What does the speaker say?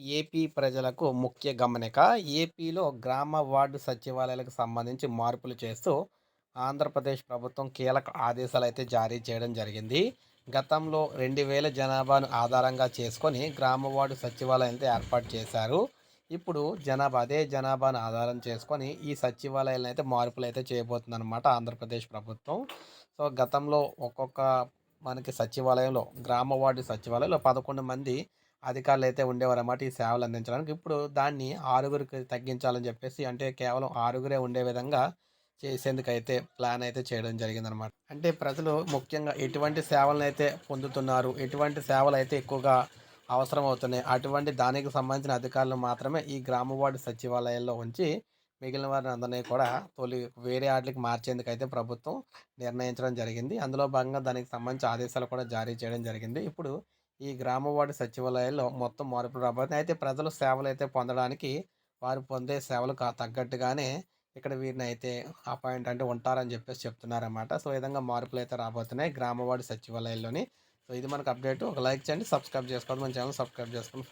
AP ప్రజలకు ముఖ్య గమనిక. ఏపీలో గ్రామ వార్డు సచివాలయాలకు సంబంధించి మార్పులు చేస్తూ ఆంధ్రప్రదేశ్ ప్రభుత్వం కీలక ఆదేశాలైతే జారీ చేయడం జరిగింది. గతంలో 2000 జనాభాను ఆధారంగా చేసుకొని గ్రామ వార్డు సచివాలయాలైతే ఏర్పాటు చేశారు. ఇప్పుడు అదే జనాభాను ఆధారం చేసుకొని ఈ సచివాలయాలనైతే మార్పులైతే చేయబోతుందనమాట ఆంధ్రప్రదేశ్ ప్రభుత్వం. సో, గతంలో ఒక్కొక్క మనకి సచివాలయంలో గ్రామ వార్డు సచివాలయంలో 11 మంది అధికారులైతే ఉండేవారన్నమాట ఈ సేవలు అందించడానికి. ఇప్పుడు దాన్ని 6గురికి తగ్గించాలని చెప్పేసి అంటే కేవలం 6గురే ఉండే విధంగా చేసేందుకైతే ప్లాన్ అయితే చేయడం జరిగిందనమాట. అంటే ప్రజలు ముఖ్యంగా ఎటువంటి సేవలనైతే పొందుతున్నారు, ఎటువంటి సేవలైతే ఎక్కువగా అవసరమవుతున్నాయి, అటువంటి దానికి సంబంధించిన అధికారులు మాత్రమే ఈ గ్రామ వార్డు సచివాలయాల్లో ఉంచి మిగిలిన వారిని అందరినీ కూడా వేరే ఆట్లకి మార్చేందుకైతే ప్రభుత్వం నిర్ణయించడం జరిగింది. అందులో భాగంగా దానికి సంబంధించి ఆదేశాలు కూడా జారీ చేయడం జరిగింది. ఇప్పుడు ఈ గ్రామ వార్డు సచివాలయాల్లో మొత్తం మార్పులు రాబోతున్నాయి. అయితే ప్రజలు సేవలైతే పొందడానికి వారు పొందే సేవలకు తగ్గట్టుగానే ఇక్కడ వీరినైతే అపాయింట్ అంటే ఉంటారని చెప్పేసి చెప్తున్నారన్నమాట. సో, ఈ విధంగా మార్పులైతే రాబోతున్నాయి గ్రామ వార్డు సచివాలయాల్లోని. సో, ఇది మనకు అప్డేట్. ఒక లైక్ చేయండి, సబ్స్క్రైబ్ చేసుకోండి. మన ఛానల్ సబ్స్క్రైబ్ చేసుకొని